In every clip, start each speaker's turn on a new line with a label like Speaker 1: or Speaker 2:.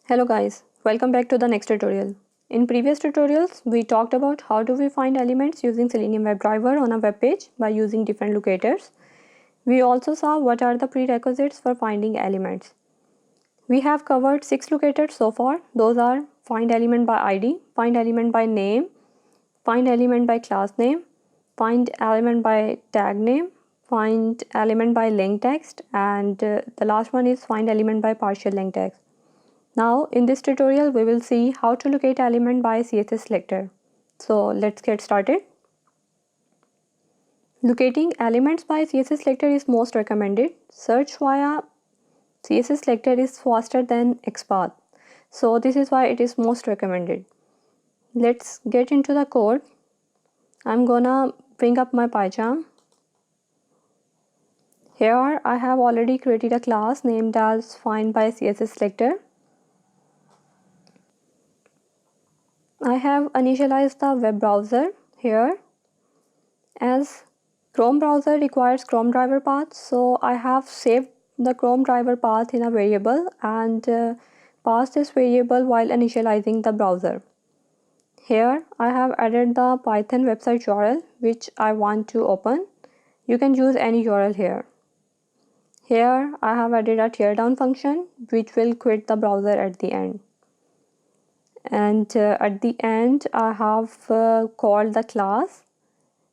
Speaker 1: Hello guys, welcome back to the next tutorial. In previous tutorials, we talked about how do we find elements using Selenium Webdriver on a web page by using different locators. We also saw what are the prerequisites for finding elements. We have covered 6 locators so far. Those are find element by ID, find element by name, find element by class name, find element by tag name, find element by link text, and the last one is find element by partial link text. Now in this tutorial we will see how to locate element by CSS Selector. So let's get started. Locating elements by CSS Selector is most recommended. Search via CSS Selector is faster than XPath. So this is why it is most recommended. Let's get into the code. I'm gonna bring up my PyCharm. Here I have already created a class named as find by CSS Selector. I have initialized the web browser here. As Chrome browser requires Chrome driver path, so I have saved the Chrome driver path in a variable and passed this variable while initializing the browser. Here I have added the Python website URL which I want to open. You can use any URL here. Here I have added a teardown function which will quit the browser at the end. And at the end I have called the class,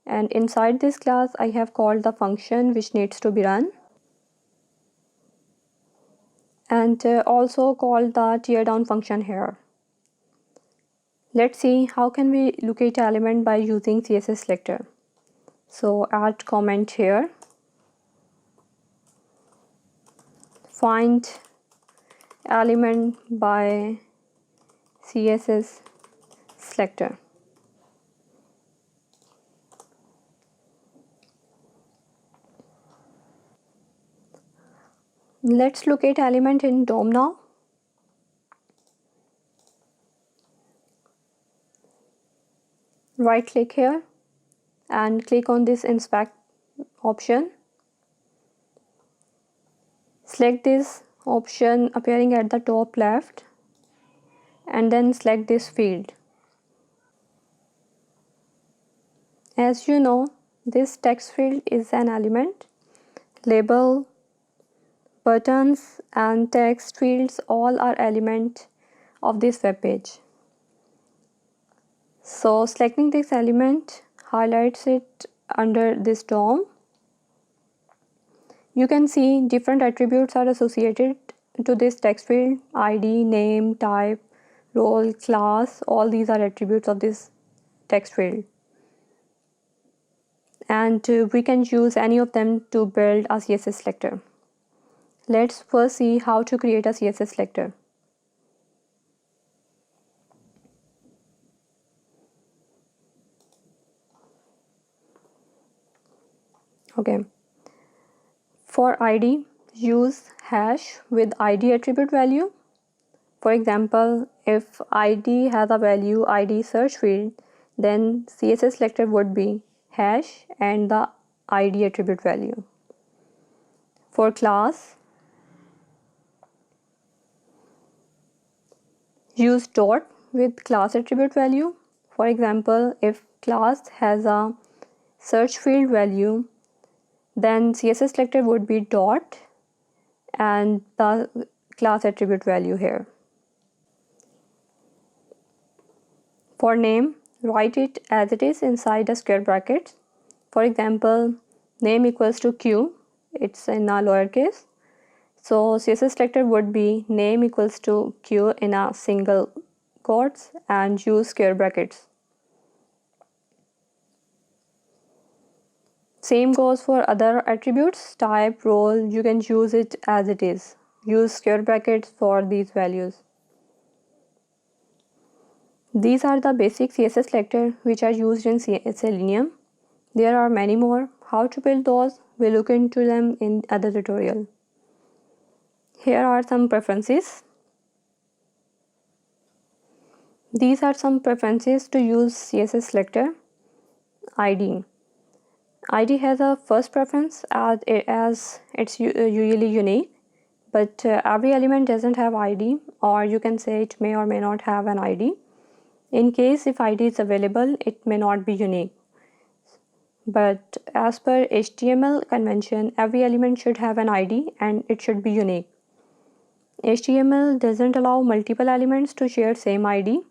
Speaker 1: and inside this class I have called the function which needs to be run, and also called the teardown function here. Let's see how can we locate element by using CSS Selector. So add comment here, find element by CSS Selector. Let's locate element in DOM now. Right click here and click on this inspect option. Select this option appearing at the top left and then select this field. As you know, this text field is an element. Label, buttons and text fields all are elements of this web page. So selecting this element highlights it under this DOM. You can see different attributes are associated to this text field: ID, name, type, role, class. All these are attributes of this text field. And we can use any of them to build a CSS selector. Let's first see how to create a CSS selector. Okay. For ID, use hash with ID attribute value. For example, if ID has a value ID search field, then CSS selector would be hash and the ID attribute value. For class, use dot with class attribute value. For example, if class has a search field value, then CSS selector would be dot and the class attribute value here. For name, write it as it is inside a square bracket. For example, name equals to Q, it's in a lowercase. So CSS selector would be name equals to Q in a single quotes and use square brackets. Same goes for other attributes, type, role, you can use it as it is. Use square brackets for these values. These are the basic CSS selector which are used in Selenium. There are many more. How to build those, we'll look into them in other tutorial. Here are some preferences. These are some preferences to use CSS selector. ID. ID has a first preference as it's usually unique. but every element doesn't have ID, or you can say it may or may not have an ID. In case if ID is available, it may not be unique. But as per HTML convention, every element should have an ID and it should be unique. HTML doesn't allow multiple elements to share same ID,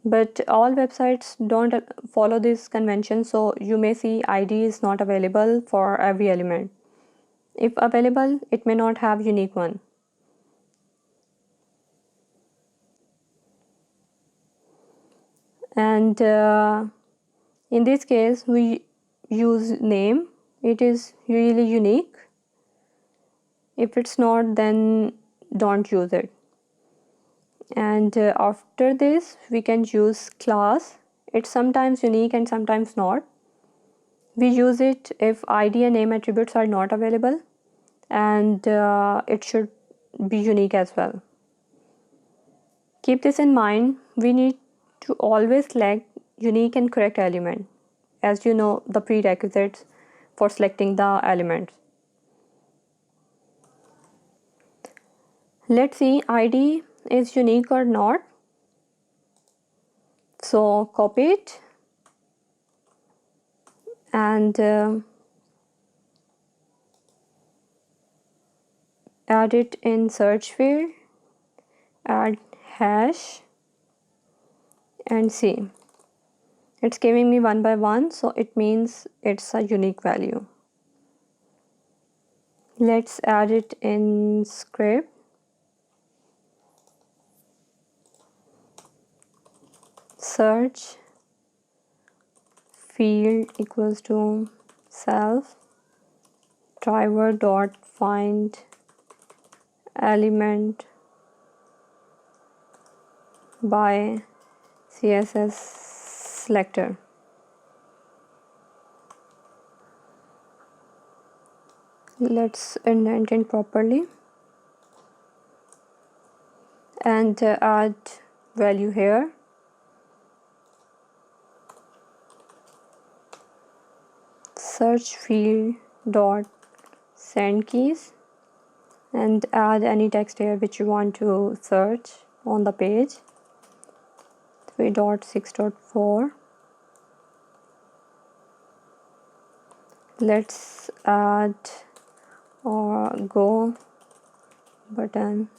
Speaker 1: but all websites don't follow this convention, so you may see ID is not available for every element. If available, it may not have unique one. And in this case we use name. It is really unique. If it's not, then don't use it. And after this we can use class. It's sometimes unique and sometimes not. We use it if ID and name attributes are not available, and it should be unique as well. Keep this in mind. We need to always select unique and correct element, as you know the prerequisites for selecting the elements. Let's see ID is unique or not. So copy it and add it in search field, add hash and see. It's giving me 1 by 1, so it means it's a unique value. Let's add it in script. Search field equals to self driver dot find element by CSS Selector. Let's indent it properly and add value here. Search field dot send keys and add any text here which you want to search on the page. 3.6.4. Let's add or go button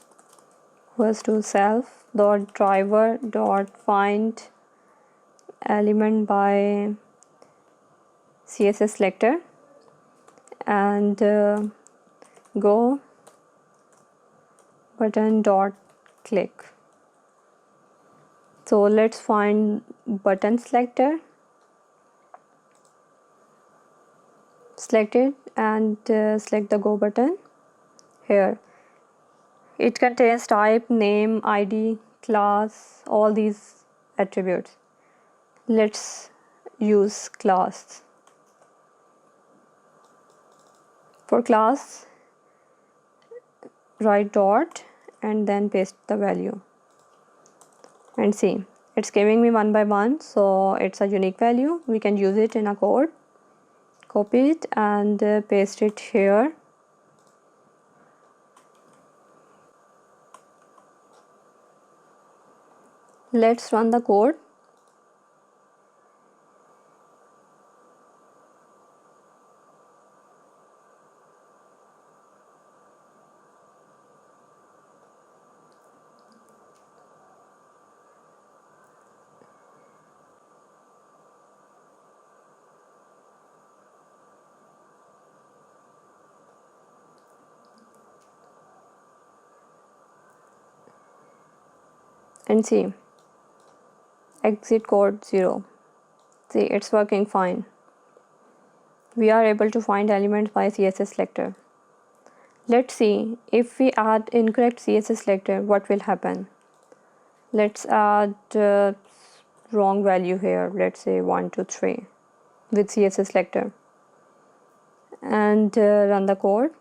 Speaker 1: equals to self dot driver dot find element by CSS Selector and go button dot click. So let's find button selector, select it and select the go button. Here it contains type, name, ID, class, all these attributes. Let's use class. For class, write dot and then paste the value and see, it's giving me 1 by 1, so it's a unique value. We can use it in a code. Copy it and paste it here. Let's run the code. And see, exit code 0. See, it's working fine. We are able to find elements by CSS Selector. Let's see, if we add incorrect CSS Selector, what will happen? Let's add wrong value here. Let's say 1, 2, 3 with CSS Selector and run the code.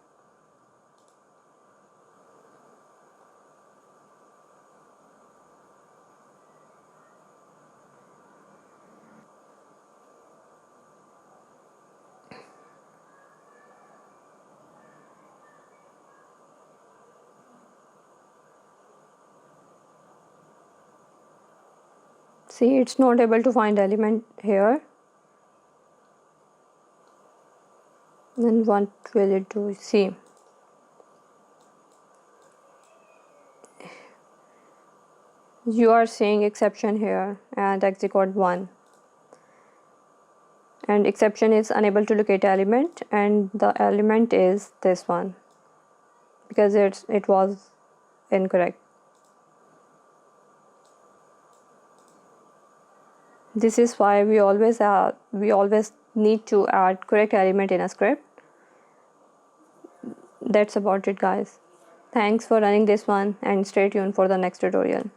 Speaker 1: See, it's not able to find element here. Then what will it do? See, you are seeing exception here and execute 1, and exception is unable to locate element, and the element is this one because it was incorrect. This is why we always need to add correct element in a script. That's about it, guys. Thanks for running this one, and stay tuned for the next tutorial.